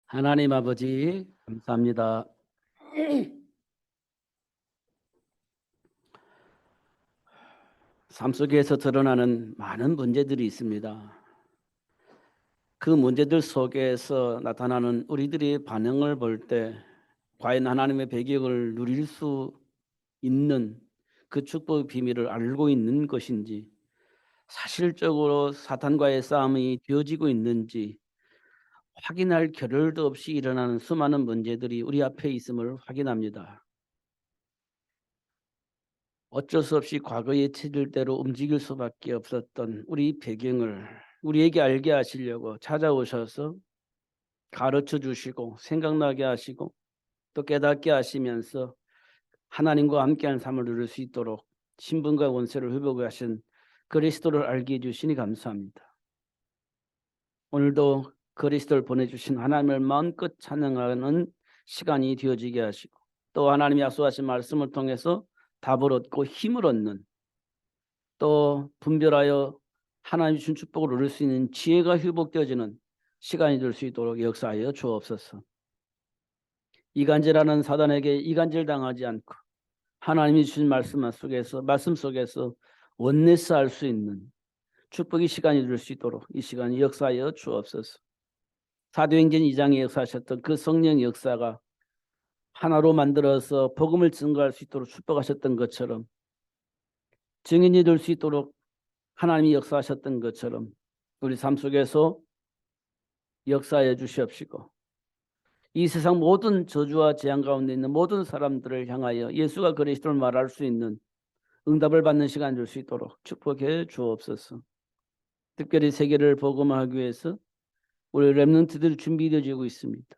하나님 아버지 감사합니다. 삶 속에서 드러나는 많은 문제들이 있습니다. 그 문제들 속에서 나타나는 우리들의 반응을 볼 때 과연 하나님의 배경을 누릴 수 있는 그 축복의 비밀을 알고 있는 것인지, 사실적으로 사탄과의 싸움이 되어지고 있는지 확인할 겨를도 없이 일어나는 수많은 문제들이 우리 앞에 있음을 확인합니다. 어쩔 수 없이 과거의 체질대로 움직일 수밖에 없었던 우리 배경을 우리에게 알게 하시려고 찾아오셔서 가르쳐 주시고 생각나게 하시고 또 깨닫게 하시면서 하나님과 함께하는 삶을 누릴 수 있도록 신분과 원세를 회복하신 그리스도를 알게 해주시니 감사합니다. 오늘도 그리스도를 보내주신 하나님을 마음껏 찬양하는 시간이 되어지게 하시고 또 하나님이 약속하신 말씀을 통해서 답을 얻고 힘을 얻는, 또 분별하여 하나님이 주신 축복을 누릴 수 있는 지혜가 회복되어지는 시간이 될 수 있도록 역사하여 주옵소서. 이간질하는 사단에게 이간질당하지 않고 하나님이 주신 말씀 속에서 원내스 할 수 있는 축복의 시간이 될 수 있도록 이 시간이 역사하여 주옵소서. 사도행전 2장에 역사하셨던 그 성령 역사가 하나로 만들어서 복음을 증거할 수 있도록 축복하셨던 것처럼, 증인이 될 수 있도록 하나님이 역사하셨던 것처럼 우리 삶 속에서 역사해 주시옵시고, 이 세상 모든 저주와 재앙 가운데 있는 모든 사람들을 향하여 예수가 그리스도를 말할 수 있는 응답을 받는 시간 줄 수 있도록 축복해 주옵소서. 특별히 세계를 복음화하기 위해서 우리 렘넌트들이 준비되어지고 있습니다.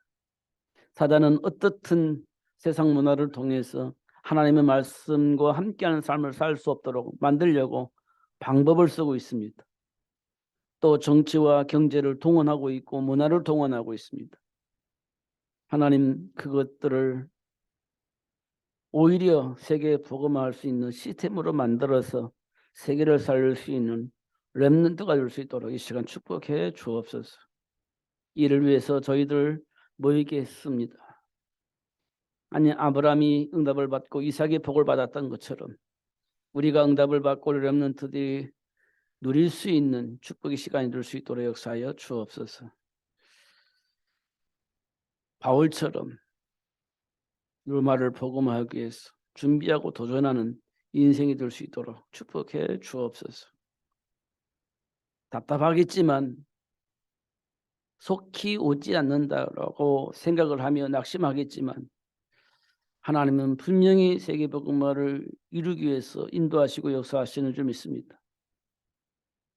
사단은 어떻든 세상 문화를 통해서 하나님의 말씀과 함께하는 삶을 살 수 없도록 만들려고 방법을 쓰고 있습니다. 또 정치와 경제를 동원하고 있고 문화를 동원하고 있습니다. 하나님, 그것들을 오히려 세계에 복음화할 수 있는 시스템으로 만들어서 세계를 살릴 수 있는 렘넌트가 될 수 있도록 이 시간 축복해 주옵소서. 이를 위해서 저희들 모이게 했습니다. 아니, 아브라함이 응답을 받고 이삭의 복을 받았던 것처럼 우리가 응답을 받고 렘넌트들이 누릴 수 있는 축복의 시간이 될 수 있도록 역사하여 주옵소서. 바울처럼 로마를 복음화하기 위해서 준비하고 도전하는 인생이 될 수 있도록 축복해 주옵소서. 답답하겠지만 속히 오지 않는다라고 생각을 하며 낙심하겠지만 하나님은 분명히 세계 복음화를 이루기 위해서 인도하시고 역사하시는 줄 믿습니다.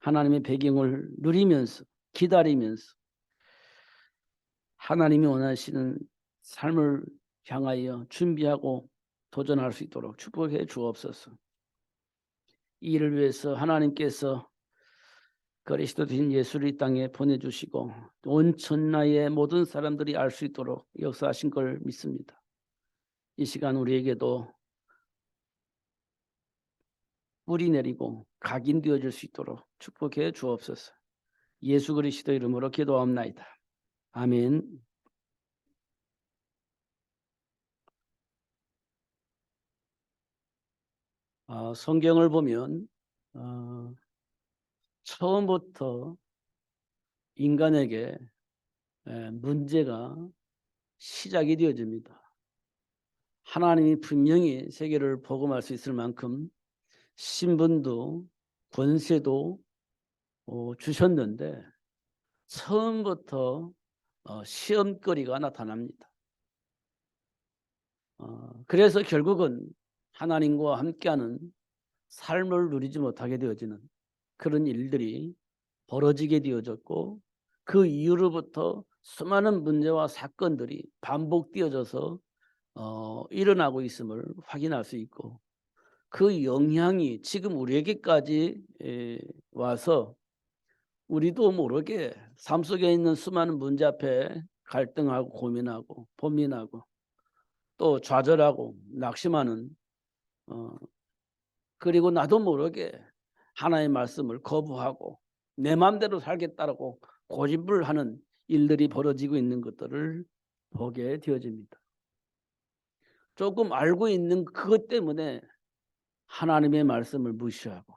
하나님의 배경을 누리면서 기다리면서 하나님이 원하시는 삶을 향하여 준비하고 도전할 수 있도록 축복해 주옵소서. 이 일을 위해서 하나님께서 그리스도 된 예수를 이 땅에 보내주시고 온 천하의 모든 사람들이 알 수 있도록 역사하신 걸 믿습니다. 이 시간 우리에게도 뿌리 내리고 각인되어질 수 있도록 축복해 주옵소서. 예수 그리스도 이름으로 기도합나이다. 아멘. 성경을 보면 처음부터 인간에게 문제가 시작이 되어집니다. 하나님이 분명히 세계를 복음할 수 있을 만큼 신분도 권세도 주셨는데 처음부터 시험거리가 나타납니다. 그래서 결국은 하나님과 함께하는 삶을 누리지 못하게 되어지는 그런 일들이 벌어지게 되어졌고, 그 이후로부터 수많은 문제와 사건들이 반복되어져서 일어나고 있음을 확인할 수 있고, 그 영향이 지금 우리에게까지 와서 우리도 모르게 삶 속에 있는 수많은 문제 앞에 갈등하고 고민하고 고민하고 또 좌절하고 낙심하는, 그리고 나도 모르게 하나님의 말씀을 거부하고 내 마음대로 살겠다고 고집을 하는 일들이 벌어지고 있는 것들을 보게 되어집니다. 조금 알고 있는 그것 때문에 하나님의 말씀을 무시하고,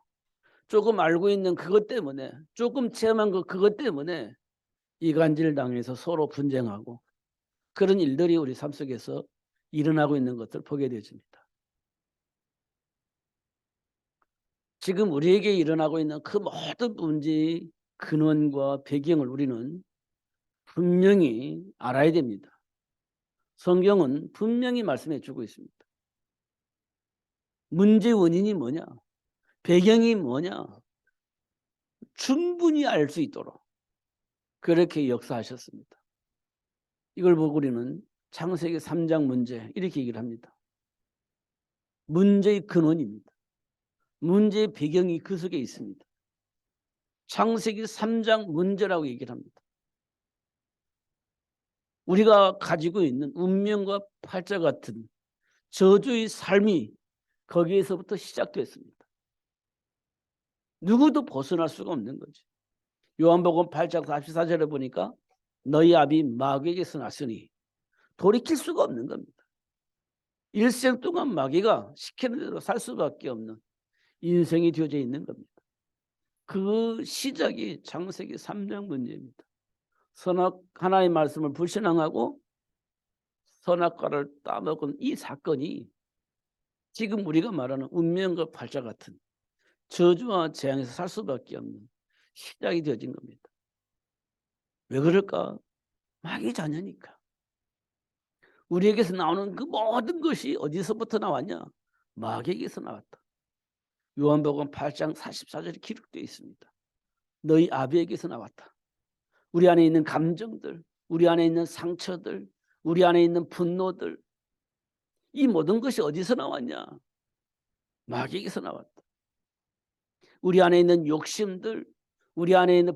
조금 알고 있는 그것 때문에, 조금 체험한 그것 때문에 이간질 당해서 서로 분쟁하고, 그런 일들이 우리 삶 속에서 일어나고 있는 것을 보게 되어집니다. 지금 우리에게 일어나고 있는 그 모든 문제의 근원과 배경을 우리는 분명히 알아야 됩니다. 성경은 분명히 말씀해 주고 있습니다. 문제 원인이 뭐냐, 배경이 뭐냐, 충분히 알 수 있도록 그렇게 역사하셨습니다. 이걸 보고 우리는 창세기 3장 문제 이렇게 얘기를 합니다. 문제의 근원입니다. 문제의 배경이 그 속에 있습니다. 창세기 3장 문제라고 얘기를 합니다. 우리가 가지고 있는 운명과 팔자 같은 저주의 삶이 거기에서부터 시작됐습니다. 누구도 벗어날 수가 없는 거지. 요한복음 8장 44절에 보니까 너희 아비 마귀에게서 났으니 돌이킬 수가 없는 겁니다. 일생 동안 마귀가 시키는 대로 살 수밖에 없는 인생이 되어져 있는 겁니다. 그 시작이 창세기 3장 문제입니다. 하나님의 말씀을 불신앙하고 선악과를 따먹은 이 사건이 지금 우리가 말하는 운명과 팔자 같은 저주와 재앙에서 살 수밖에 없는 시작이 되어진 겁니다. 왜 그럴까? 마귀 자녀니까. 우리에게서 나오는 그 모든 것이 어디서부터 나왔냐? 마귀에게서 나왔다. 요한복음 8장 44절에 기록되어 있습니다. 너희 아비에게서 나왔다. 우리 안에 있는 감정들, 우리 안에 있는 상처들, 우리 안에 있는 분노들, 이 모든 것이 어디서 나왔냐? 마귀에게서 나왔다. 우리 안에 있는 욕심들, 우리 안에 있는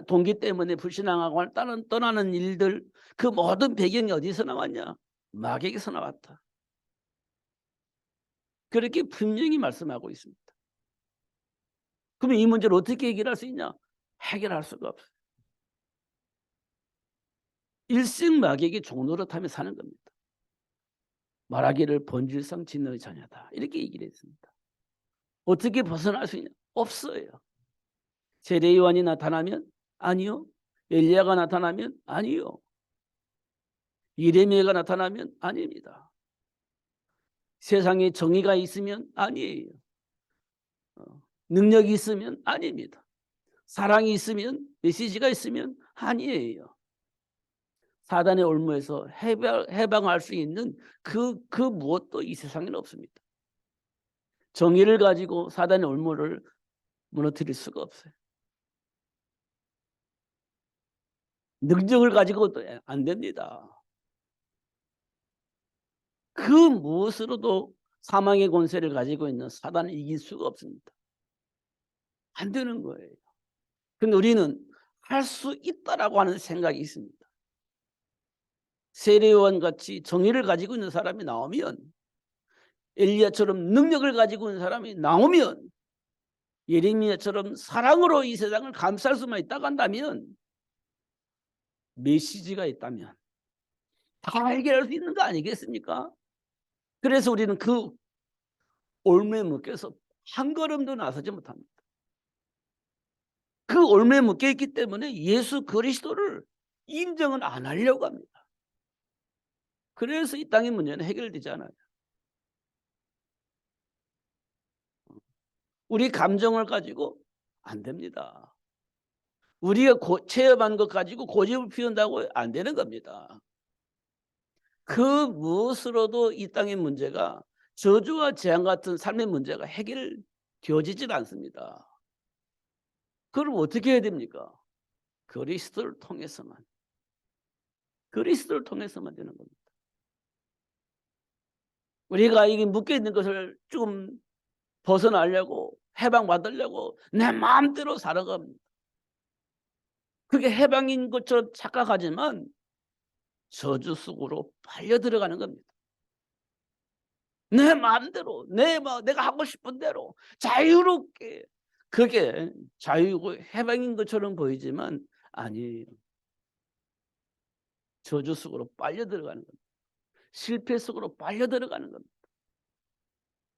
동기 때문에 불신앙하고 떠나는 일들, 그 모든 배경이 어디서 나왔냐? 마귀에게서 나왔다. 그렇게 분명히 말씀하고 있습니다. 그러면 이 문제를 어떻게 해결할 수 있냐? 해결할 수가 없어요. 일생 마귀에게 종노릇하며 사는 겁니다. 말하기를 본질상 진노의 자녀다. 이렇게 얘기를 했습니다. 어떻게 벗어날 수 있냐? 없어요. 세례 요한이 나타나면 아니요. 엘리야가 나타나면 아니요. 예레미야가 나타나면 아닙니다. 세상에 정의가 있으면 아니에요. 능력이 있으면 아닙니다. 사랑이 있으면, 메시지가 있으면 아니에요. 사단의 올무에서 해방할 수 있는 그 무엇도 이 세상에는 없습니다. 정의를 가지고 사단의 올무를 무너뜨릴 수가 없어요. 능력을 가지고도 안 됩니다. 그 무엇으로도 사망의 권세를 가지고 있는 사단을 이길 수가 없습니다. 안 되는 거예요. 근데 우리는 할 수 있다라고 하는 생각이 있습니다. 세례요한 같이 정의를 가지고 있는 사람이 나오면, 엘리야처럼 능력을 가지고 있는 사람이 나오면, 예레미야처럼 사랑으로 이 세상을 감쌀 수만 있다고 한다면, 메시지가 있다면 다 해결할 수 있는 거 아니겠습니까? 그래서 우리는 그 올무에 묶여서 한 걸음도 나서지 못합니다. 그 올무에 묶여 있기 때문에 예수 그리스도를 인정을 안 하려고 합니다. 그래서 이 땅의 문제는 해결되지 않아요. 우리 감정을 가지고 안 됩니다. 우리가 체험한 것 가지고 고집을 피운다고 안 되는 겁니다. 그 무엇으로도 이 땅의 문제가, 저주와 재앙 같은 삶의 문제가 해결되어지질 않습니다. 그럼 어떻게 해야 됩니까? 그리스도를 통해서만 되는 겁니다. 우리가 이게 묶여있는 것을 좀 벗어나려고, 해방받으려고 내 마음대로 살아갑니다. 그게 해방인 것처럼 착각하지만 저주 속으로 빨려 들어가는 겁니다. 내 마음대로, 내가 하고 싶은 대로 자유롭게, 그게 자유고 해방인 것처럼 보이지만 아니에요. 저주 속으로 빨려 들어가는 겁니다. 실패 속으로 빨려 들어가는 겁니다.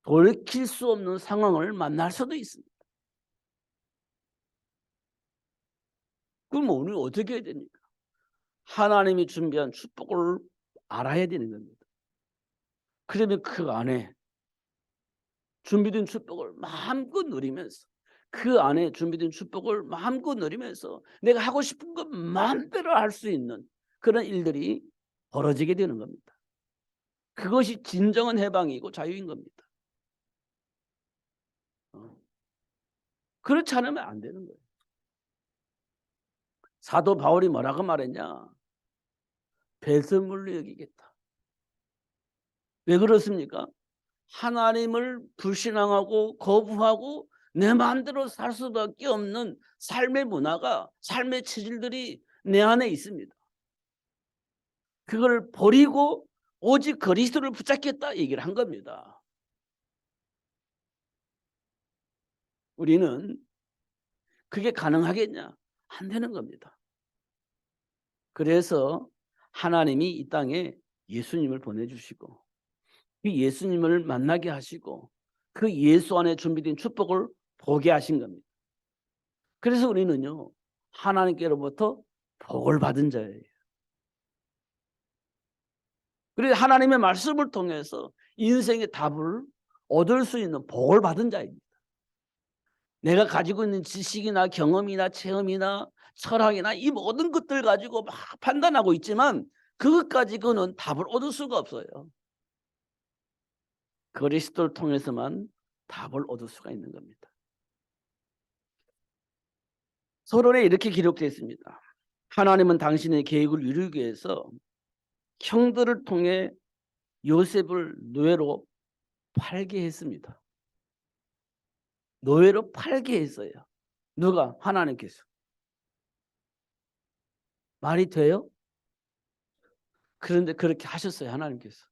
돌이킬 수 없는 상황을 만날 수도 있습니다. 그럼 우리는 어떻게 해야 됩니까? 하나님이 준비한 축복을 알아야 되는 겁니다. 그러면 그 안에 준비된 축복을 마음껏 누리면서, 그 안에 준비된 축복을 마음껏 누리면서 내가 하고 싶은 것 마음대로 할 수 있는 그런 일들이 벌어지게 되는 겁니다. 그것이 진정한 해방이고 자유인 겁니다. 그렇지 않으면 안 되는 거예요. 사도 바울이 뭐라고 말했냐? 배설물로 여기겠다. 왜 그렇습니까? 하나님을 불신앙하고 거부하고 내 마음대로 살 수밖에 없는 삶의 문화가, 삶의 체질들이 내 안에 있습니다. 그걸 버리고 오직 그리스도를 붙잡겠다 얘기를 한 겁니다. 우리는 그게 가능하겠냐? 안 되는 겁니다. 그래서 하나님이 이 땅에 예수님을 보내주시고 그 예수님을 만나게 하시고 그 예수 안에 준비된 축복을 보게 하신 겁니다. 그래서 우리는요, 하나님께로부터 복을 받은 자예요. 그래서 하나님의 말씀을 통해서 인생의 답을 얻을 수 있는 복을 받은 자입니다. 내가 가지고 있는 지식이나 경험이나 체험이나 철학이나 이 모든 것들 가지고 막 판단하고 있지만 그것 가지고는 답을 얻을 수가 없어요. 그리스도를 통해서만 답을 얻을 수가 있는 겁니다. 서론에 이렇게 기록되어 있습니다. 하나님은 당신의 계획을 이루기 위해서 형들을 통해 요셉을 노예로 팔게 했습니다. 노예로 팔게 했어요. 누가? 하나님께서. 말이 돼요? 그런데 그렇게 하셨어요. 하나님께서.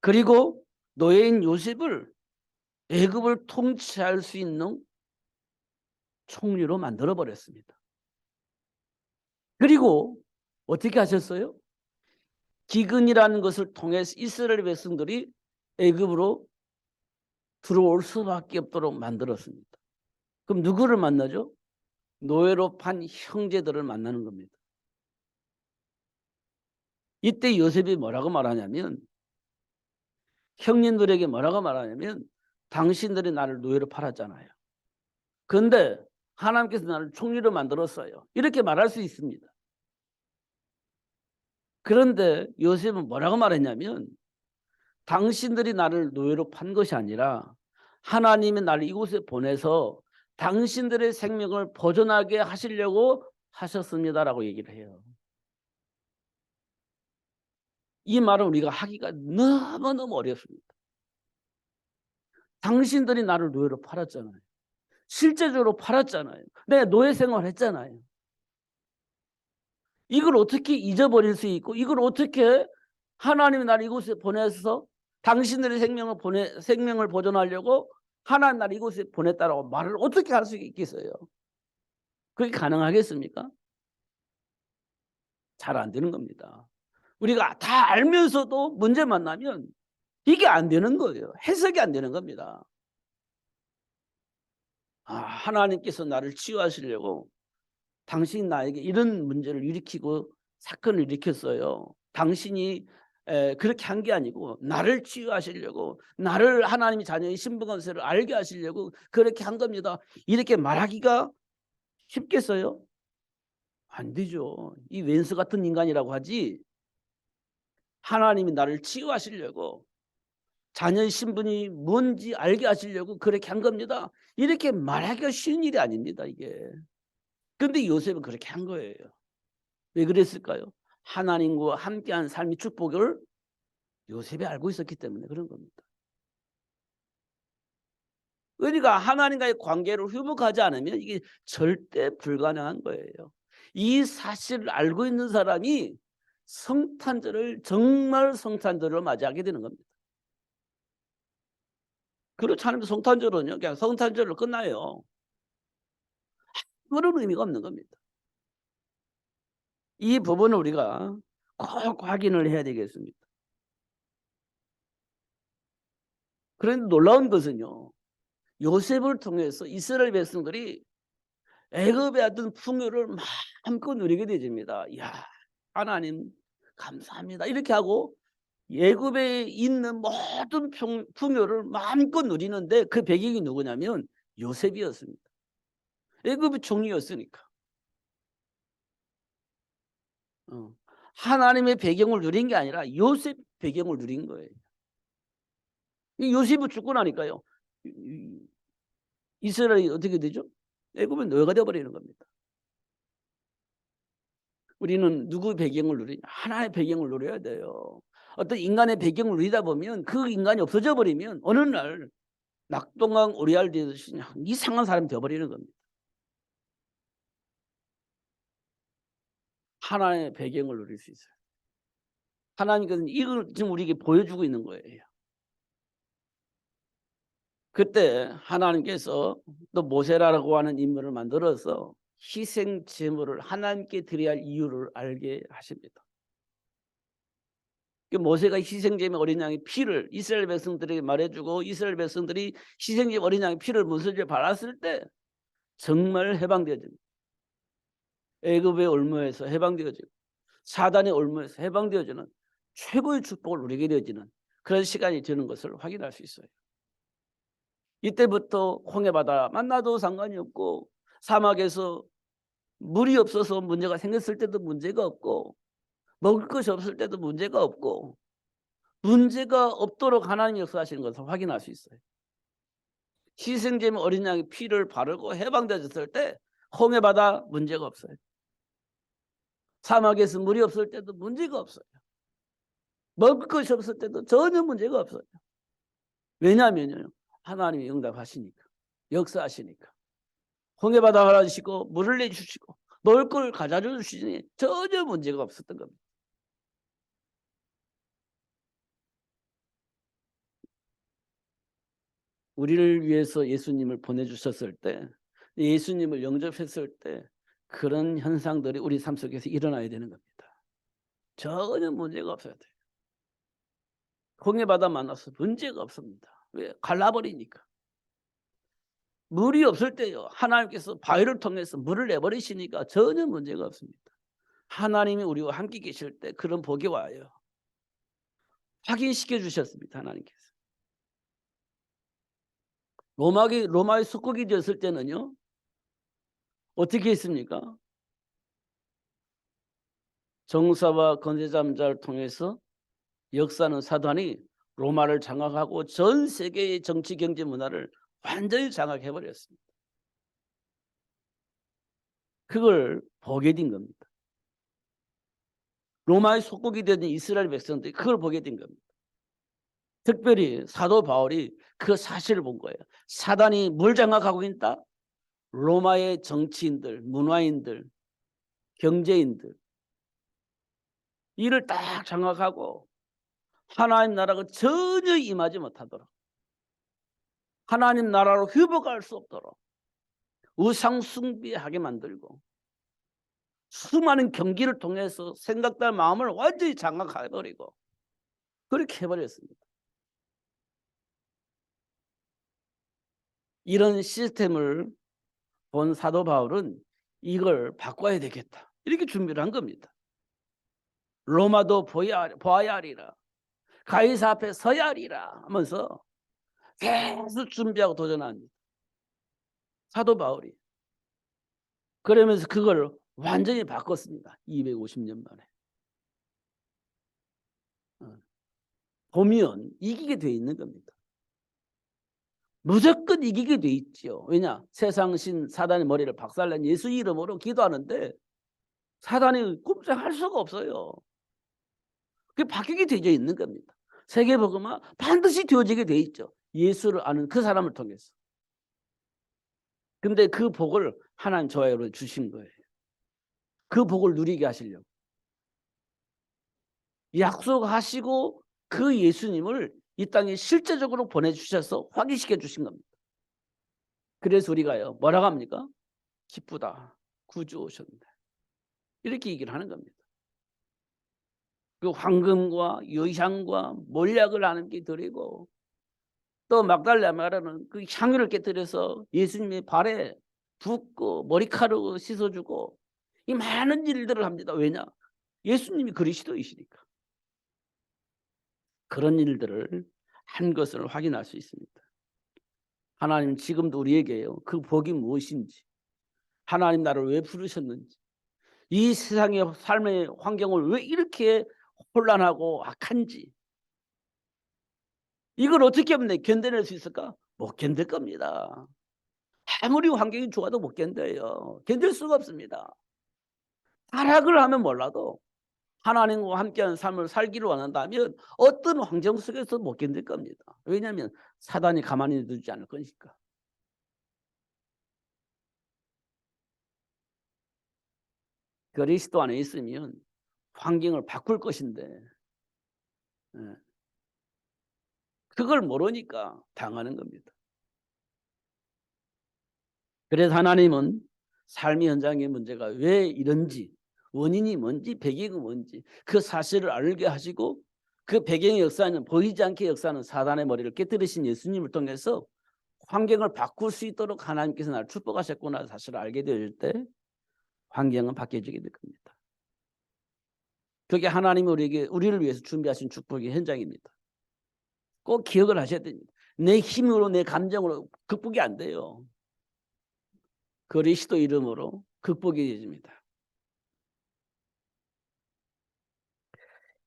그리고 노예인 요셉을 애굽을 통치할 수 있는 총리로 만들어 버렸습니다. 그리고 어떻게 하셨어요? 기근이라는 것을 통해서 이스라엘 백성들이 애굽으로 들어올 수밖에 없도록 만들었습니다. 그럼 누구를 만나죠? 노예로 판 형제들을 만나는 겁니다. 이때 요셉이 뭐라고 말하냐면, 형님들에게 뭐라고 말하냐면, 당신들이 나를 노예로 팔았잖아요. 그런데 하나님께서 나를 총리로 만들었어요. 이렇게 말할 수 있습니다. 그런데 요셉은 뭐라고 말했냐면, 당신들이 나를 노예로 판 것이 아니라 하나님이 나를 이곳에 보내서 당신들의 생명을 보존하게 하시려고 하셨습니다라고 얘기를 해요. 이 말은 우리가 하기가 너무너무 어렵습니다. 당신들이 나를 노예로 팔았잖아요. 실제적으로 팔았잖아요. 내가 노예 생활했잖아요. 이걸 어떻게 잊어버릴 수 있고, 이걸 어떻게 하나님이 나를 이곳에 보내서 당신들의 생명을 보존하려고 하나님 나를 이곳에 보냈다라고 말을 어떻게 할 수 있겠어요? 그게 가능하겠습니까? 잘 안 되는 겁니다. 우리가 다 알면서도 문제 만나면 이게 안 되는 거예요. 해석이 안 되는 겁니다. 하나님께서 나를 치유하시려고 당신이 나에게 이런 문제를 일으키고 사건을 일으켰어요. 당신이 그렇게 한 게 아니고 나를 치유하시려고, 나를 하나님의 자녀의 신분관세를 알게 하시려고 그렇게 한 겁니다. 이렇게 말하기가 쉽겠어요? 안 되죠. 이 왼수 같은 인간이라고 하지, 하나님이 나를 치유하시려고, 자녀의 신분이 뭔지 알게 하시려고 그렇게 한 겁니다. 이렇게 말하기가 쉬운 일이 아닙니다, 이게. 그런데 요셉은 그렇게 한 거예요. 왜 그랬을까요? 하나님과 함께한 삶의 축복을 요셉이 알고 있었기 때문에 그런 겁니다. 우리가 하나님과의 관계를 회복하지 않으면 이게 절대 불가능한 거예요. 이 사실을 알고 있는 사람이 성탄절을, 정말 성탄절을 맞이하게 되는 겁니다. 그렇지 않으면 성탄절은요, 그냥 성탄절로 끝나요. 아무런 의미가 없는 겁니다. 이 부분을 우리가 꼭 확인을 해야 되겠습니다. 그런데 놀라운 것은요, 요셉을 통해서 이스라엘 백성들이 애굽의 어떤 풍요를 마음껏 누리게 되집니다. 이야, 하나님 감사합니다. 이렇게 하고 애굽에 있는 모든 풍요를 마음껏 누리는데 그 배경이 누구냐면 요셉이었습니다. 애굽의 총리였으니까. 하나님의 배경을 누린 게 아니라 요셉 배경을 누린 거예요. 요셉이 죽고 나니까요, 이스라엘이 어떻게 되죠? 애굽의 노예가 되어버리는 겁니다. 우리는 누구 배경을 누리냐? 하나의 배경을 누려야 돼요. 어떤 인간의 배경을 누리다 보면 그 인간이 없어져 버리면 어느 날 낙동강 오리알 되듯이 이상한 사람이 되어버리는 겁니다. 하나의 배경을 누릴 수 있어요. 하나님께서는 이걸 지금 우리에게 보여주고 있는 거예요. 그때 하나님께서 또 모세라고 하는 인물을 만들어서 희생 제물을 하나님께 드려야 할 이유를 알게 하십니다. 모세가 희생제물 어린 양의 피를 이스라엘 백성들에게 말해주고 이스라엘 백성들이 희생제물 어린 양의 피를 문설주에 발랐을 때 정말 해방되어집니다. 애굽의 올무에서 해방되어지고 사단의 올무에서 해방되어지는 최고의 축복을 누리게 되어지는 그런 시간이 되는 것을 확인할 수 있어요. 이때부터 홍해바다 만나도 상관이 없고 사막에서 물이 없어서 문제가 생겼을 때도 문제가 없고 먹을 것이 없을 때도 문제가 없고 문제가 없도록 하나님이 역사하시는 것을 확인할 수 있어요. 희생제물 어린 양의 피를 바르고 해방되었을 때 홍해바다 문제가 없어요. 사막에서 물이 없을 때도 문제가 없어요. 먹을 것이 없을 때도 전혀 문제가 없어요. 왜냐하면요, 하나님이 응답하시니까, 역사하시니까. 홍해바다 갈아주시고 물을 내주시고 먹을 걸 가져다 주시니 전혀 문제가 없었던 겁니다. 우리를 위해서 예수님을 보내주셨을 때, 예수님을 영접했을 때 그런 현상들이 우리 삶 속에서 일어나야 되는 겁니다. 전혀 문제가 없어야 돼요. 홍해바다 만나서 문제가 없습니다. 왜? 갈라버리니까. 물이 없을 때요, 하나님께서 바위를 통해서 물을 내버리시니까 전혀 문제가 없습니다. 하나님이 우리와 함께 계실 때 그런 복이 와요. 확인시켜 주셨습니다. 하나님께서. 로마의 속국이 되었을 때는요, 어떻게 했습니까? 정사와 건세잠자를 통해서 역사는 사단이 로마를 장악하고 전 세계의 정치, 경제, 문화를 완전히 장악해 버렸습니다. 그걸 보게 된 겁니다. 로마의 속국이 된 이스라엘 백성들이 그걸 보게 된 겁니다. 특별히 사도 바울이 그 사실을 본 거예요. 사단이 뭘 장악하고 있다? 로마의 정치인들, 문화인들, 경제인들, 이를 딱 장악하고 하나님 나라가 전혀 임하지 못하도록, 하나님 나라로 회복할 수 없도록 우상 숭배하게 만들고 수많은 경기를 통해서 생각과 마음을 완전히 장악해버리고 그렇게 해버렸습니다. 이런 시스템을 본 사도 바울은 이걸 바꿔야 되겠다, 이렇게 준비를 한 겁니다. 로마도 보아야 하리라, 가이사 앞에 서야 하리라 하면서 계속 준비하고 도전합니다. 사도 바울이. 그러면서 그걸 완전히 바꿨습니다. 250년 만에. 보면 이기게 돼 있는 겁니다. 무조건 이기게 돼 있죠. 왜냐? 세상신 사단의 머리를 박살낸 예수 이름으로 기도하는데 사단이 꼼짝할 수가 없어요. 그게 바뀌게 되어 있는 겁니다. 세계복음화 반드시 되어지게 돼 있죠. 예수를 아는 그 사람을 통해서. 근데 그 복을 하나님 저와 여러분 주신 거예요. 그 복을 누리게 하시려고. 약속하시고 그 예수님을 이 땅에 실제적으로 보내주셔서 확인시켜 주신 겁니다. 그래서 우리가요, 뭐라고 합니까? 기쁘다. 구주 오셨네. 이렇게 얘기를 하는 겁니다. 그 황금과 여향과 몰약을 하나님께 드리고 또 막달라 마리아는 그 향유를 깨뜨려서 예수님의 발에 붓고 머리카락 씻어주고 이 많은 일들을 합니다. 왜냐? 예수님이 그리스도이시니까. 그런 일들을 한 것을 확인할 수 있습니다. 하나님 지금도 우리에게요. 그 복이 무엇인지, 하나님 나를 왜 부르셨는지, 이 세상의 삶의 환경을 왜 이렇게 혼란하고 악한지, 이걸 어떻게 하면 견뎌낼 수 있을까? 못 견딜 겁니다. 아무리 환경이 좋아도 못 견뎌요. 견딜 수가 없습니다. 타락을 하면 몰라도 하나님과 함께하는 삶을 살기를 원한다면 어떤 환경 속에서 못 견딜 겁니다. 왜냐하면 사단이 가만히 두지 않을 거니까. 그리스도 안에 있으면 환경을 바꿀 것인데 그걸 모르니까 당하는 겁니다. 그래서 하나님은 삶의 현장의 문제가 왜 이런지, 원인이 뭔지, 배경이 뭔지 그 사실을 알게 하시고 그 배경의 역사는 보이지 않게 역사는 사단의 머리를 깨뜨리신 예수님을 통해서 환경을 바꿀 수 있도록 하나님께서 나를 축복하셨구나 사실을 알게 될 때 환경은 바뀌어지게 될 겁니다. 그게 하나님이 우리를 위해서 준비하신 축복의 현장입니다. 꼭 기억을 하셔야 됩니다. 내 힘으로 내 감정으로 극복이 안 돼요. 그리스도 이름으로 극복이 됩니다.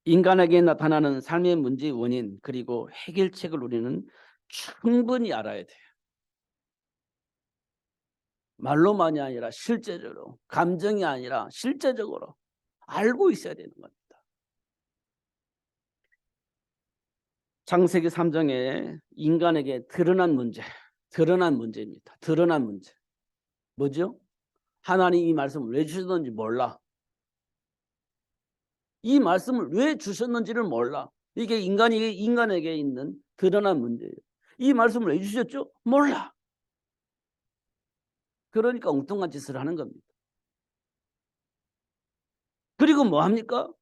인간에게 나타나는 삶의 문제의 원인 그리고 해결책을 우리는 충분히 알아야 돼요. 말로만이 아니라 실제적으로, 감정이 아니라 실제적으로 알고 있어야 되는 겁니다. 창세기 3장에 인간에게 드러난 문제입니다. 드러난 문제. 뭐죠? 하나님 이 말씀을 왜 주셨는지 몰라. 이 말씀을 왜 주셨는지를 몰라. 이게 인간에게 있는 드러난 문제예요. 이 말씀을 왜 주셨죠? 몰라. 그러니까 엉뚱한 짓을 하는 겁니다. 그리고 뭐 합니까?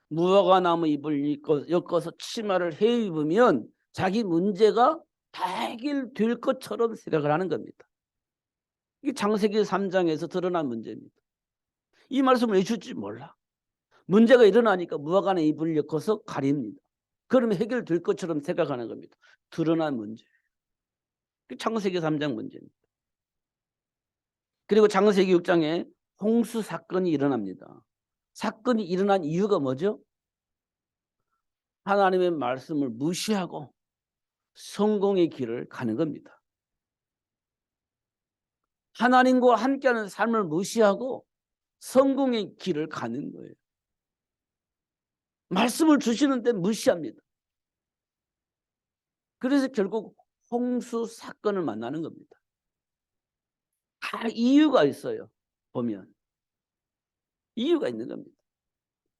무화과나무 잎을 엮어서 치마를 해 입으면 자기 문제가 해결될 것처럼 생각을 하는 겁니다. 이게 창세기 3장에서 드러난 문제입니다. 이 말씀을 왜 줄지 몰라. 문제가 일어나니까 무화과나 잎을 엮어서 가립니다. 그러면 해결될 것처럼 생각하는 겁니다. 드러난 문제. 창세기 3장 문제입니다. 그리고 창세기 6장에 홍수 사건이 일어납니다. 사건이 일어난 이유가 뭐죠? 하나님의 말씀을 무시하고 성공의 길을 가는 겁니다. 하나님과 함께하는 삶을 무시하고 성공의 길을 가는 거예요. 말씀을 주시는데 무시합니다. 그래서 결국 홍수 사건을 만나는 겁니다. 다 이유가 있어요. 보면 이유가 있는 겁니다.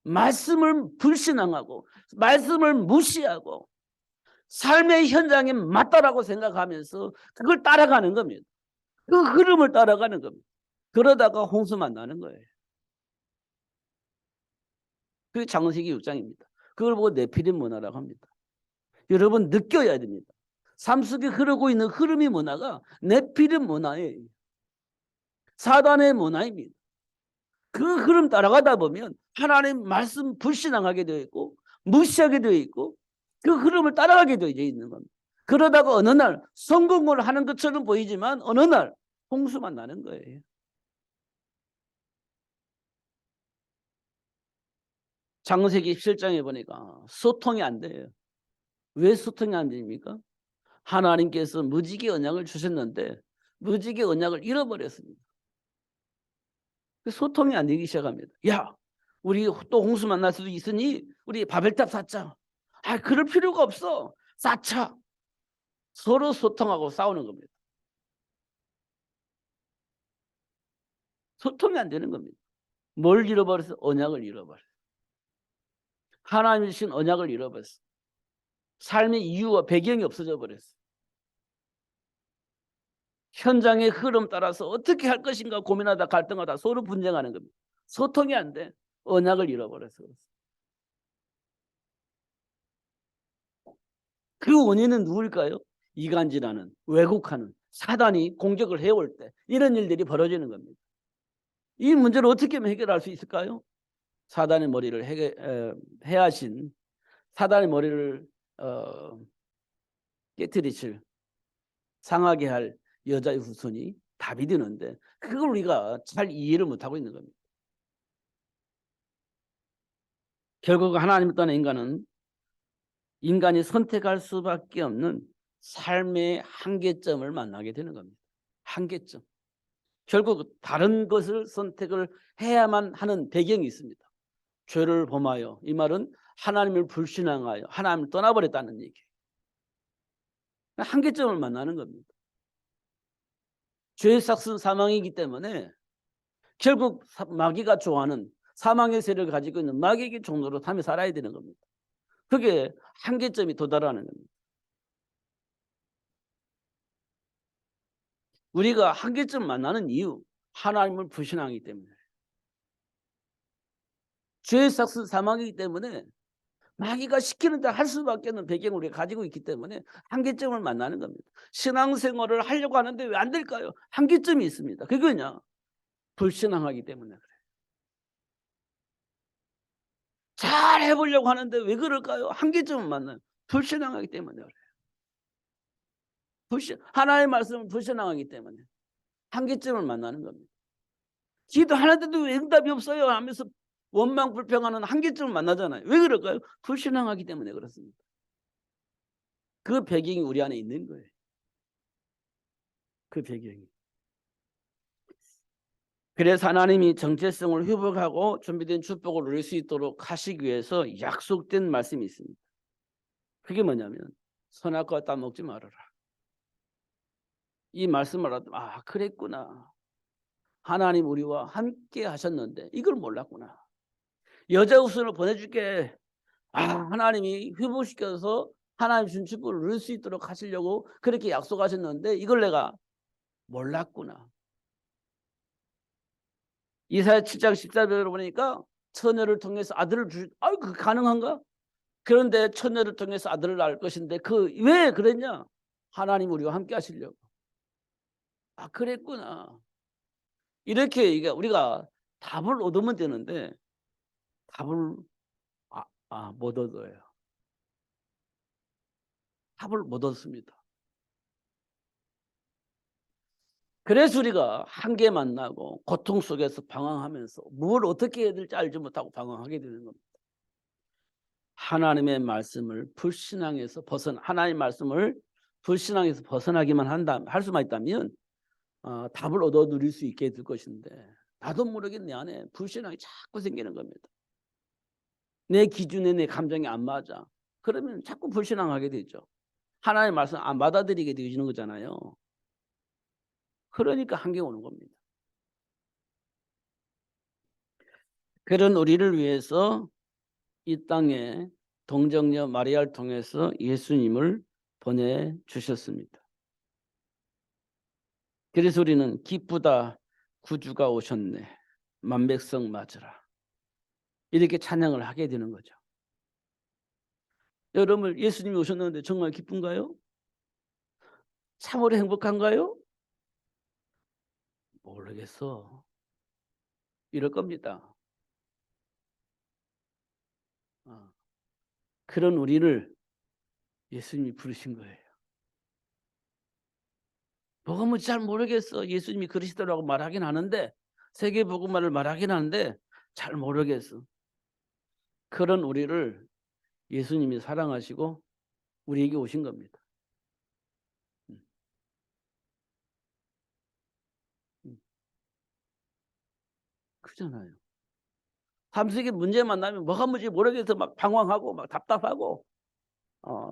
말씀을 불신앙하고 말씀을 무시하고 삶의 현장에 맞다라고 생각하면서 그걸 따라가는 겁니다. 그 흐름을 따라가는 겁니다. 그러다가 홍수만 나는 거예요. 그게 창세기 6장입니다. 그걸 보고 네피림 문화라고 합니다. 여러분 느껴야 됩니다. 삶 속에 흐르고 있는 흐름이 문화가 네피림 문화예요. 사단의 문화입니다. 그 흐름 따라가다 보면 하나님 말씀 불신앙하게 되어 있고 무시하게 되어 있고 그 흐름을 따라가게 되어 있는 겁니다. 그러다가 어느 날 성공을 하는 것처럼 보이지만 어느 날 홍수만 나는 거예요. 창세기 7장에 보니까 소통이 안 돼요. 왜 소통이 안 됩니까? 하나님께서 무지개 언약을 주셨는데 무지개 언약을 잃어버렸습니다. 소통이 안 되기 시작합니다. 야, 우리 또 홍수 만날 수도 있으니 우리 바벨탑 쌓자. 아, 그럴 필요가 없어. 쌓자. 서로 소통하고 싸우는 겁니다. 소통이 안 되는 겁니다. 뭘 잃어버렸어? 언약을 잃어버렸어. 하나님 주신 언약을 잃어버렸어. 삶의 이유와 배경이 없어져 버렸어. 현장의 흐름 따라서 어떻게 할 것인가 고민하다 갈등하다 서로 분쟁하는 겁니다. 소통이 안 돼. 언약을 잃어버려서. 그 원인은 누굴까요? 이간질하는, 왜곡하는, 사단이 공격을 해올 때 이런 일들이 벌어지는 겁니다. 이 문제를 어떻게 해결할 수 있을까요? 사단의 머리를 해하신 사단의 머리를 깨트리칠 상하게 할 여자의 후손이 다비드인데 그걸 우리가 잘 이해를 못하고 있는 겁니다. 결국 하나님을 떠난 인간이 선택할 수밖에 없는 삶의 한계점을 만나게 되는 겁니다. 한계점. 결국 다른 것을 선택을 해야만 하는 배경이 있습니다. 죄를 범하여, 이 말은 하나님을 불신앙하여 하나님을 떠나버렸다는 얘기예요. 한계점을 만나는 겁니다. 죄의 삭은 사망이기 때문에 결국 마귀가 좋아하는 사망의 세를 가지고 있는 마귀에게 종로로 담에 살아야 되는 겁니다. 그게 한계점이 도달하는 겁니다. 우리가 한계점 만나는 이유, 하나님을 불신하기 때문에. 죄의 삭은 사망이기 때문에 마귀가 시키는 대로 할 수밖에 없는 배경을 우리가 가지고 있기 때문에 한계점을 만나는 겁니다. 신앙생활을 하려고 하는데 왜 안 될까요? 한계점이 있습니다. 그게 뭐냐? 불신앙하기 때문에 그래요. 잘 해보려고 하는데 왜 그럴까요? 한계점을 만나요. 불신앙하기 때문에 그래요. 하나님의 말씀을 불신앙하기 때문에 한계점을 만나는 겁니다. 기도하는데도 왜 응답이 없어요? 하면서 원망 불평하는 한계점을 만나잖아요. 왜 그럴까요? 불신앙하기 때문에 그렇습니다. 그 배경이 우리 안에 있는 거예요. 그 배경이. 그래서 하나님이 정체성을 회복하고 준비된 축복을 누릴 수 있도록 하시기 위해서 약속된 말씀이 있습니다. 그게 뭐냐면 선악과 따먹지 말아라. 이 말씀을 알았더니 그랬구나. 하나님 우리와 함께 하셨는데 이걸 몰랐구나. 여자 후손을 보내줄게. 하나님이 회복시켜서 하나님 준 축복을 누릴 수 있도록 하시려고 그렇게 약속하셨는데 이걸 내가 몰랐구나. 이사야 7장 14절을 보니까 처녀를 통해서 아들을 그 가능한가? 그런데 처녀를 통해서 아들을 낳을 것인데 왜 그랬냐? 하나님 우리와 함께 하시려고. 그랬구나. 이렇게 우리가 답을 얻으면 되는데 답을 못 얻어요. 답을 못 얻습니다. 그래서 우리가 한계 만나고 고통 속에서 방황하면서 뭘 어떻게 해야 될지 알지 못하고 방황하게 되는 겁니다. 하나님의 말씀을 불신앙에서 하나님의 말씀을 불신앙에서 벗어나기만 할 수만 있다면 답을 얻어 누릴 수 있게 될 것인데 나도 모르게 내 안에 불신앙이 자꾸 생기는 겁니다. 내 기준에 내 감정이 안 맞아. 그러면 자꾸 불신앙하게 되죠. 하나님의 말씀 안 받아들이게 되어지는 거잖아요. 그러니까 한계 오는 겁니다. 그런 우리를 위해서 이 땅에 동정녀 마리아를 통해서 예수님을 보내주셨습니다. 그래서 우리는 기쁘다 구주가 오셨네 만백성 맞으라 이렇게 찬양을 하게 되는 거죠. 여러분 예수님이 오셨는데 정말 기쁜가요? 참으로 행복한가요? 모르겠어. 이럴 겁니다. 그런 우리를 예수님이 부르신 거예요. 복음을 잘 모르겠어. 예수님이 그러시더라고 말하긴 하는데 세계복음화를 말하긴 하는데 잘 모르겠어. 그런 우리를 예수님이 사랑하시고 우리에게 오신 겁니다. 그잖아요. 삶속에 문제 만나면 뭐가 뭔지 모르겠어 막 방황하고 막 답답하고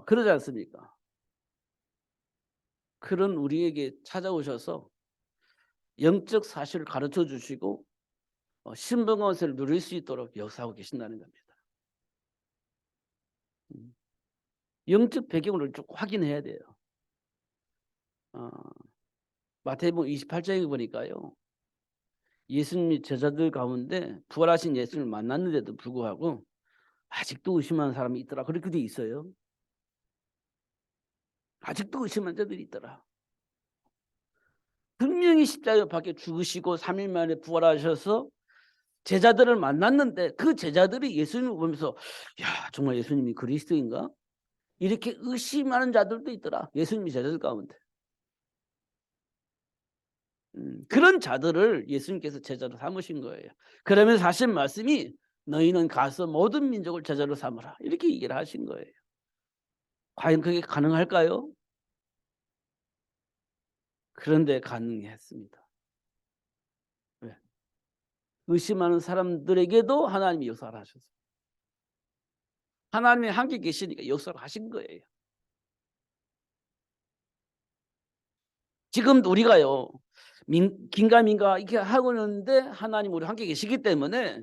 그러지 않습니까? 그런 우리에게 찾아오셔서 영적 사실을 가르쳐 주시고 신봉원세를 누릴 수 있도록 역사하고 계신다는 겁니다. 영적 배경을 쭉 확인해야 돼요. 마태복음 28장에 보니까요. 예수님이 제자들 가운데 부활하신 예수님을 만났는데도 불구하고 아직도 의심하는 사람이 있더라. 그렇게 돼 있어요. 아직도 의심하는 자들이 있더라. 분명히 십자가 밖에 죽으시고 3일 만에 부활하셔서 제자들을 만났는데 그 제자들이 예수님을 보면서 야, 정말 예수님이 그리스도인가? 이렇게 의심하는 자들도 있더라. 예수님이 제자들 가운데. 그런 자들을 예수님께서 제자로 삼으신 거예요. 그러면서 하신 말씀이 너희는 가서 모든 민족을 제자로 삼으라. 이렇게 얘기를 하신 거예요. 과연 그게 가능할까요? 그런데 가능했습니다. 왜? 의심하는 사람들에게도 하나님이 역사를 하셨어요. 하나님이 함께 계시니까 역사를 하신 거예요. 지금 우리가요, 긴가민가 이렇게 하고 있는데 하나님 우리 함께 계시기 때문에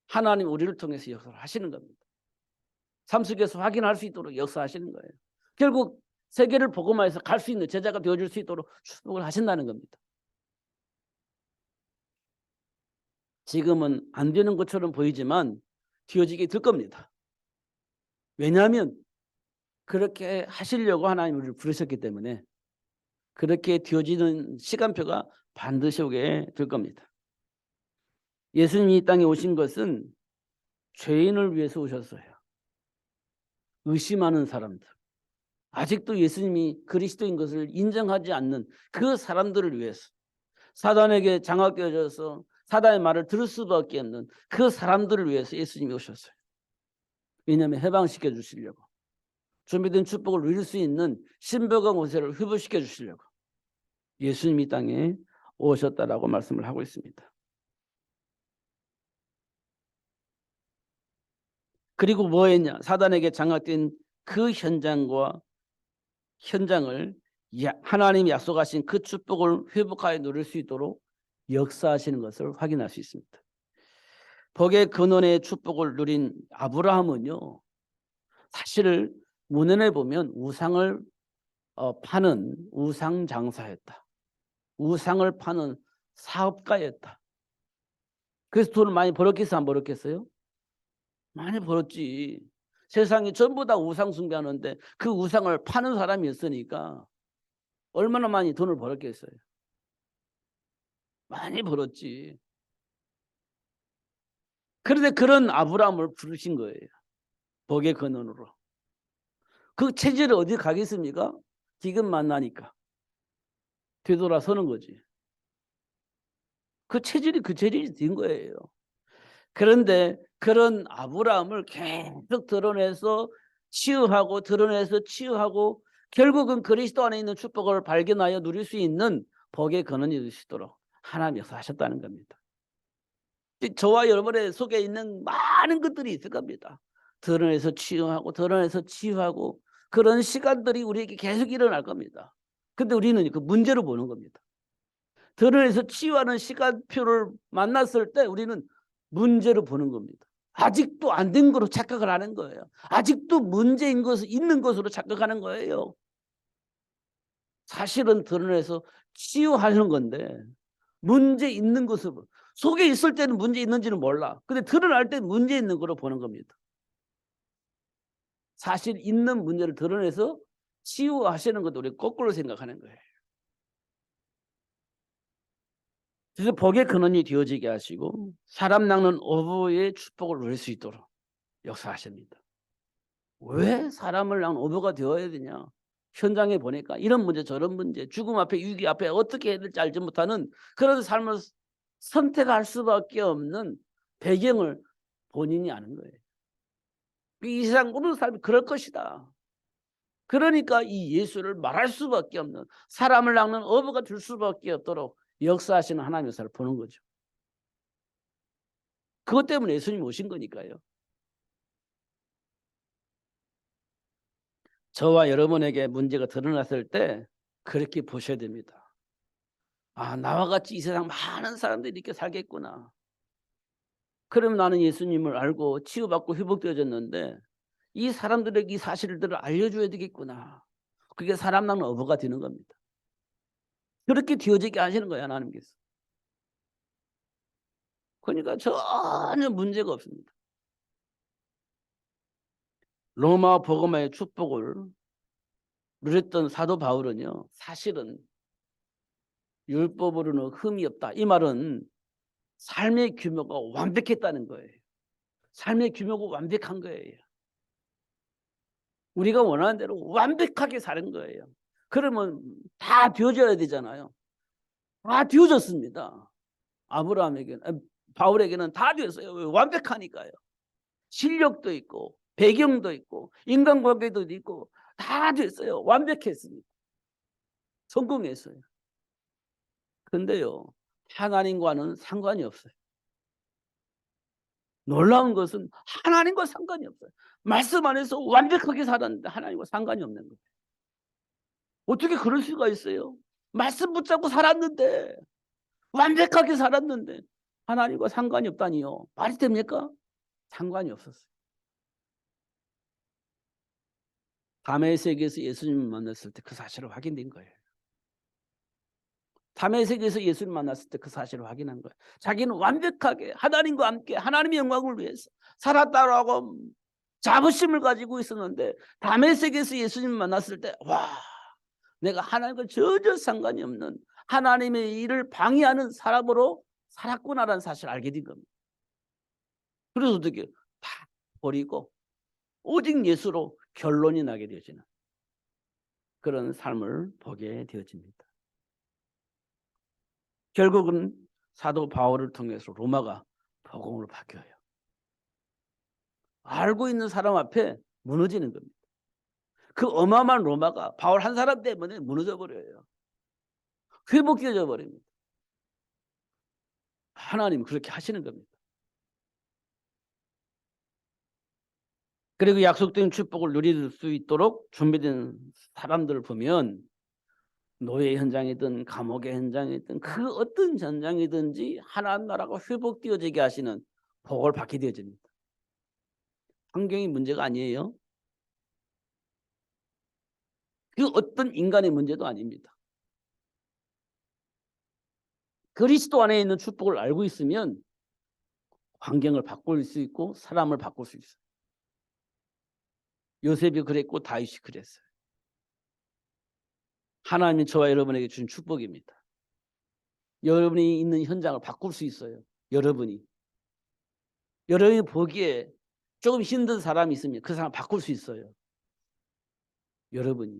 하나님 우리를 통해서 역사를 하시는 겁니다. 삶 속에서 확인할 수 있도록 역사하시는 거예요. 결국 세계를 복음화해서 갈 수 있는 제자가 되어줄 수 있도록 축복을 하신다는 겁니다. 지금은 안 되는 것처럼 보이지만 되어지게 될 겁니다. 왜냐하면 그렇게 하시려고 하나님 우리를 부르셨기 때문에 그렇게 되어지는 시간표가 반드시 오게 될 겁니다. 예수님이 이 땅에 오신 것은 죄인을 위해서 오셨어요. 의심하는 사람들, 아직도 예수님이 그리스도인 것을 인정하지 않는 그 사람들을 위해서, 사단에게 장악되어져서 사단의 말을 들을 수밖에 없는 그 사람들을 위해서 예수님이 오셨어요. 왜냐하면 해방시켜 주시려고, 준비된 축복을 누릴 수 있는 신병과 모세를 회복시켜 주시려고 예수님이 이 땅에 오셨다라고 말씀을 하고 있습니다. 그리고 뭐 했냐? 사단에게 장악된 그 현장을 하나님이 약속하신 그 축복을 회복하여 누릴 수 있도록 역사하시는 것을 확인할 수 있습니다. 복의 근원의 축복을 누린 아브라함은요, 사실 문헌에 보면 우상을 파는 우상 장사였다. 우상을 파는 사업가였다. 그래서 돈을 많이 벌었겠어요? 안 벌었겠어요? 많이 벌었지. 세상이 전부 다 우상 숭배하는데 그 우상을 파는 사람이었으니까 얼마나 많이 돈을 벌었겠어요? 많이 벌었지. 그런데 그런 아브라함을 부르신 거예요. 복의 근원으로. 그 체질이 어디 가겠습니까? 지금 만나니까 되돌아서는 거지. 그 체질이 된 거예요. 그런데 그런 아브라함을 계속 드러내서 치유하고 결국은 그리스도 안에 있는 축복을 발견하여 누릴 수 있는 복의 근원이 되시도록 하나님이 역사하셨다는 겁니다. 저와 여러분의 속에 있는 많은 것들이 있을 겁니다. 드러내서 치유하고 그런 시간들이 우리에게 계속 일어날 겁니다. 근데 우리는 그 문제로 보는 겁니다. 드러내서 치유하는 시간표를 만났을 때 우리는 문제로 보는 겁니다. 아직도 안 된 거로 착각을 하는 거예요. 아직도 문제인 것을 있는 것으로 착각하는 거예요. 사실은 드러내서 치유하는 건데 문제 있는 것으로, 속에 있을 때는 문제 있는지는 몰라. 근데 드러날 때 문제 있는 거로 보는 겁니다. 사실 있는 문제를 드러내서 치유하시는 것도 우리 거꾸로 생각하는 거예요. 그래서 복의 근원이 되어지게 하시고 사람 낚는 어부의 축복을 누릴 수 있도록 역사하십니다. 왜 사람을 낚는 어부가 되어야 되냐? 현장에 보니까 이런 문제 저런 문제, 죽음 앞에 위기 앞에 어떻게 해야 될지 알지 못하는 그런 삶을 선택할 수밖에 없는 배경을 본인이 아는 거예요. 이 세상 모든 사람이 그럴 것이다. 그러니까 이 예수를 말할 수밖에 없는, 사람을 낚는 어부가 될 수밖에 없도록 역사하시는 하나님의 역사를 보는 거죠. 그것 때문에 예수님이 오신 거니까요. 저와 여러분에게 문제가 드러났을 때 그렇게 보셔야 됩니다. 아, 나와 같이 이 세상 많은 사람들이 이렇게 살겠구나. 그럼 나는 예수님을 알고 치유받고 회복되어졌는데 이 사람들에게 이 사실들을 알려줘야 되겠구나. 그게 사람 낚는 어부가 되는 겁니다. 그렇게 되어지게 하시는 거예요, 하나님께서. 그러니까 전혀 문제가 없습니다. 로마 복음화의 축복을 누렸던 사도 바울은요, 사실은 율법으로는 흠이 없다. 이 말은 삶의 규모가 완벽했다는 거예요. 삶의 규모가 완벽한 거예요. 우리가 원하는 대로 완벽하게 사는 거예요. 그러면 다 되어져야 되잖아요. 다 되어졌습니다. 아브라함에게는, 바울에게는 다 되었어요. 완벽하니까요. 실력도 있고 배경도 있고 인간관계도 있고 다 됐어요. 완벽했습니다. 성공했어요. 근데요, 하나님과는 상관이 없어요. 놀라운 것은 하나님과 상관이 없어요. 말씀 안에서 완벽하게 살았는데 하나님과 상관이 없는 거예요. 어떻게 그럴 수가 있어요? 말씀 붙잡고 살았는데, 완벽하게 살았는데 하나님과 상관이 없다니요. 말이 됩니까? 상관이 없었어요. 밤의 세계에서 예수님을 만났을 때 그 사실을 확인된 거예요. 밤의 세계에서 예수를 만났을 때 그 사실을 확인한 거예요. 자기는 완벽하게 하나님과 함께 하나님의 영광을 위해서 살았다라고 자부심을 가지고 있었는데, 밤의 세계에서 예수님을 만났을 때 와, 내가 하나님과 전혀 상관이 없는 하나님의 일을 방해하는 사람으로 살았구나라는 사실을 알게 된 겁니다. 그래서 어떻게 다 버리고 오직 예수로 결론이 나게 되어지는 그런 삶을 보게 되어집니다. 결국은 사도 바울을 통해서 로마가 복음으로 바뀌어요. 알고 있는 사람 앞에 무너지는 겁니다. 그 어마어마한 로마가 바울 한 사람 때문에 무너져 버려요. 회복되어져 버립니다. 하나님 그렇게 하시는 겁니다. 그리고 약속된 축복을 누릴 수 있도록 준비된 사람들을 보면 노예 현장이든 감옥의 현장이든 그 어떤 현장이든지 하나님 나라가 회복되어지게 하시는 복을 받게 되어집니다. 환경이 문제가 아니에요. 그 어떤 인간의 문제도 아닙니다. 그리스도 안에 있는 축복을 알고 있으면 환경을 바꿀 수 있고 사람을 바꿀 수 있어요. 요셉이 그랬고 다윗이 그랬어요. 하나님이 저와 여러분에게 준 축복입니다. 여러분이 있는 현장을 바꿀 수 있어요. 여러분이 보기에 조금 힘든 사람이 있으면 그 사람 바꿀 수 있어요. 여러분이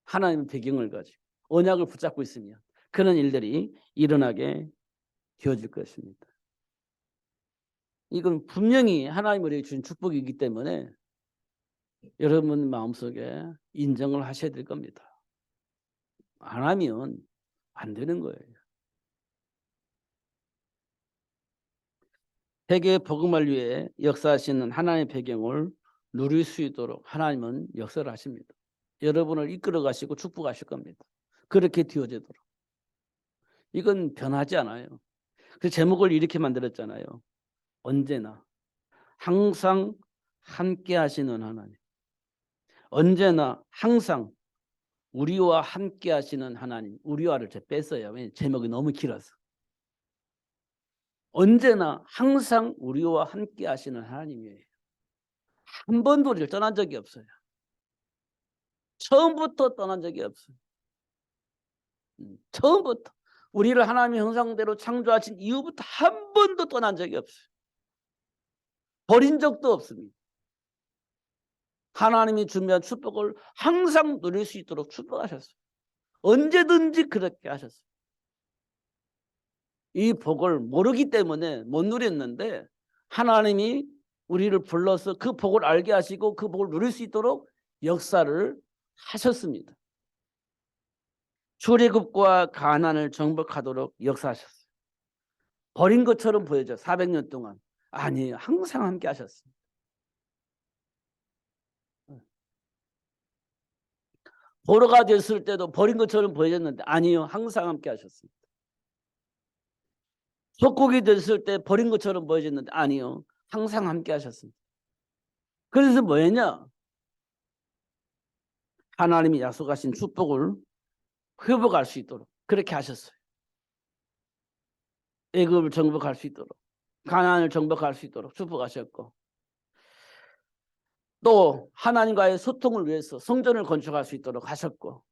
하나님의 배경을 가지고 언약을 붙잡고 있으면 그런 일들이 일어나게 되어질 것입니다. 이건 분명히 하나님 우리에게 준 축복이기 때문에 여러분 마음속에 인정을 하셔야 될 겁니다. 안 하면 안 되는 거예요. 세계 복음을 위해 역사하시는 하나님의 배경을 누릴 수 있도록 하나님은 역사를 하십니다. 여러분을 이끌어 가시고 축복하실 겁니다. 그렇게 되어지도록. 이건 변하지 않아요. 그 제목을 이렇게 만들었잖아요. 언제나 항상 함께 하시는 하나님. 언제나 항상 우리와 함께 하시는 하나님. 우리와를 제가 뺐어요. 왜냐하면 제목이 너무 길어서. 언제나 항상 우리와 함께 하시는 하나님이에요. 한 번도 우리를 떠난 적이 없어요. 처음부터 떠난 적이 없어요. 처음부터 우리를 하나님의 형상대로 창조하신 이후부터 한 번도 떠난 적이 없어요. 버린 적도 없습니다. 하나님이 준비한 축복을 항상 누릴 수 있도록 축복하셨어요. 언제든지 그렇게 하셨어요. 이 복을 모르기 때문에 못 누렸는데 하나님이 우리를 불러서 그 복을 알게 하시고 그 복을 누릴 수 있도록 역사를 하셨습니다. 출애굽과 가나안을 정복하도록 역사하셨어요. 버린 것처럼 보여져 400년 동안. 아니에요. 항상 함께 하셨습니다. 포로가 됐을 때도 버린 것처럼 보여졌는데 아니요. 항상 함께 하셨습니다. 속국이 됐을 때 버린 것처럼 보여졌는데 아니요. 항상 함께 하셨습니다. 그래서 뭐였냐? 하나님이 약속하신 축복을 회복할 수 있도록 그렇게 하셨어요. 애굽을 정복할 수 있도록, 가나안을 정복할 수 있도록 축복하셨고, 또 하나님과의 소통을 위해서 성전을 건축할 수 있도록 하셨고,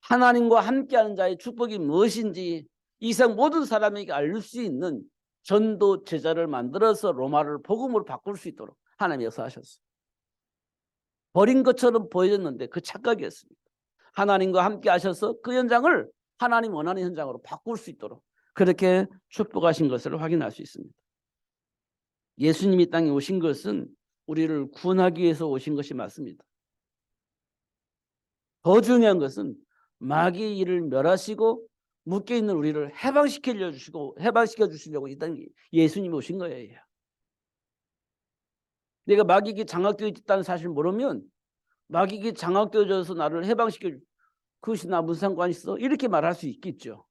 하나님과 함께하는 자의 축복이 무엇인지 이 세상 모든 사람에게 알릴 수 있는 전도 제자를 만들어서 로마를 복음으로 바꿀 수 있도록 하나님이 역사하셨어요. 버린 것처럼 보여졌는데 그 착각이었습니다. 하나님과 함께 하셔서 그 현장을 하나님 원하는 현장으로 바꿀 수 있도록 그렇게 축복하신 것을 확인할 수 있습니다. 예수님이 땅에 오신 것은 우리를 구원하기 위해서 오신 것이 맞습니다. 더 중요한 것은 마귀의 일을 멸하시고 묶여있는 우리를 해방시켜 주시려고 이 땅에 예수님이 오신 거예요. 내가 마귀에게 장악되어 있다는 사실을 모르면 마귀에게 장악되어져서 나를 해방시켜 그것이 나 무슨 상관이 있어? 이렇게 말할 수 있겠죠.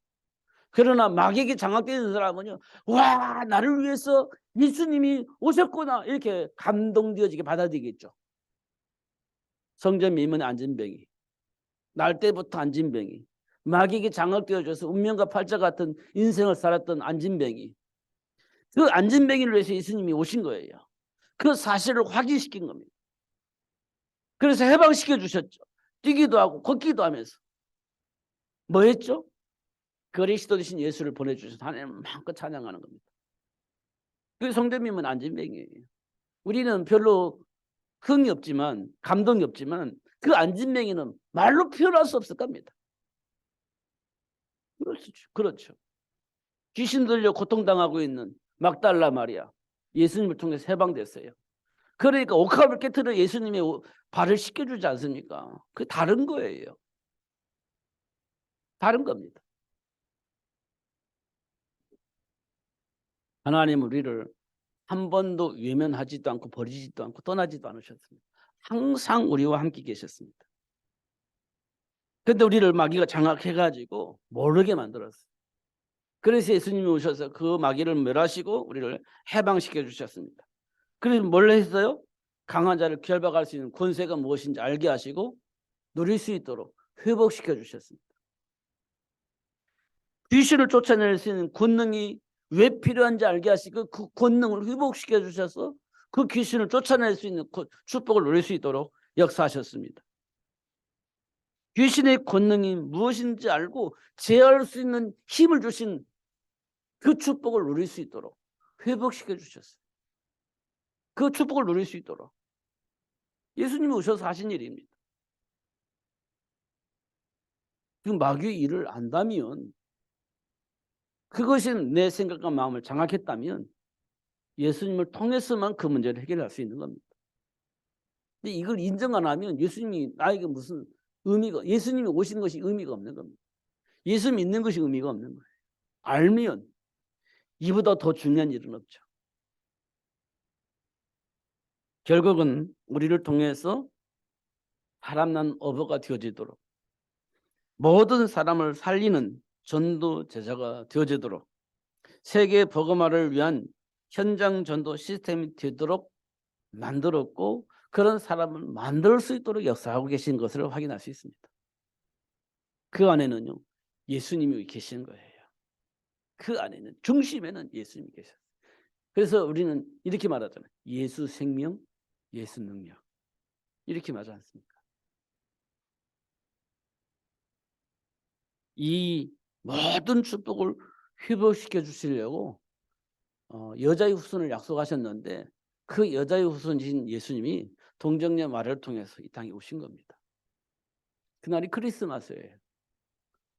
그러나 마귀에게 장악되어 있는 사람은요, 와, 나를 위해서 예수님이 오셨구나 이렇게 감동되어지게 받아들이겠죠. 성전 미문의 안진뱅이, 날 때부터 안진뱅이, 마귀에게 장악되어져서 운명과 팔자 같은 인생을 살았던 안진뱅이, 그 안진뱅이를 위해서 예수님이 오신 거예요. 그 사실을 확인시킨 겁니다. 그래서 해방시켜 주셨죠. 뛰기도 하고 걷기도 하면서. 뭐 했죠? 그리스도 되신 예수를 보내주셔서 하나님을 마음껏 찬양하는 겁니다. 그 성도님은 안진뱅이에요. 우리는 별로 흥이 없지만, 감동이 없지만 그 안진뱅이는 말로 표현할 수 없을 겁니다. 그렇죠. 귀신 들려 고통당하고 있는 막달라 마리아, 예수님을 통해서 해방됐어요. 그러니까 옥합을 깨트려 예수님의 발을 씻겨주지 않습니까? 그게 다른 거예요. 다른 겁니다. 하나님은 우리를 한 번도 외면하지도 않고 버리지도 않고 떠나지도 않으셨습니다. 항상 우리와 함께 계셨습니다. 그런데 우리를 마귀가 장악해가지고 모르게 만들었어요. 그래서 예수님이 오셔서 그 마귀를 멸하시고 우리를 해방시켜 주셨습니다. 그래서 뭘 했어요? 강한 자를 결박할 수 있는 권세가 무엇인지 알게 하시고 누릴 수 있도록 회복시켜 주셨습니다. 귀신을 쫓아낼 수 있는 권능이 왜 필요한지 알게 하시고 그 권능을 회복시켜 주셔서 그 귀신을 쫓아낼 수 있는 축복을 누릴 수 있도록 역사하셨습니다. 귀신의 권능이 무엇인지 알고 제어할 수 있는 힘을 주신 그 축복을 누릴 수 있도록 회복시켜 주셨어요. 그 축복을 누릴 수 있도록 예수님이 오셔서 하신 일입니다. 그 마귀의 일을 안다면, 그것이 내 생각과 마음을 장악했다면 예수님을 통해서만 그 문제를 해결할 수 있는 겁니다. 근데 이걸 인정 안 하면 예수님이 나에게 무슨 의미가, 예수님이 오신 것이 의미가 없는 겁니다. 예수 믿는 것이 의미가 없는 거예요. 알면 이보다 더 중요한 일은 없죠. 결국은 우리를 통해서 바람난 어부가 되어지도록, 모든 사람을 살리는 전도 제자가 되어지도록, 세계 복음화를 위한 현장 전도 시스템이 되도록 만들었고, 그런 사람을 만들 수 있도록 역사하고 계신 것을 확인할 수 있습니다. 그 안에는요, 예수님이 계신 거예요. 그 안에는, 중심에는 예수님이 계셨어요. 그래서 우리는 이렇게 말하잖아요. 예수 생명, 예수 능력. 이렇게 말하지 않습니까? 이 모든 축복을 회복시켜 주시려고 여자의 후손을 약속하셨는데, 그 여자의 후손이신 예수님이 동정녀 마리아를 통해서 이 땅에 오신 겁니다. 그날이 크리스마스예요.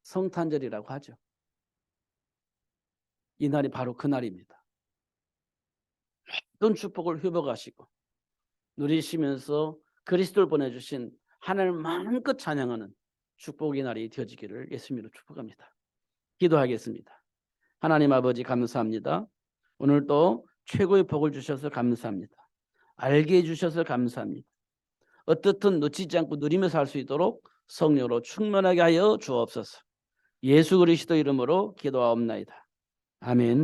성탄절이라고 하죠. 이 날이 바로 그 날입니다. 모든 축복을 회복하시고 누리시면서 그리스도를 보내주신 하나님을 마음껏 찬양하는 축복의 날이 되어지기를 예수님으로 축복합니다. 기도하겠습니다. 하나님 아버지 감사합니다. 오늘 또 최고의 복을 주셔서 감사합니다. 알게 해주셔서 감사합니다. 어떻든 놓치지 않고 누리며 살 수 있도록 성령으로 충만하게 하여 주옵소서. 예수 그리스도 이름으로 기도하옵나이다. 아멘.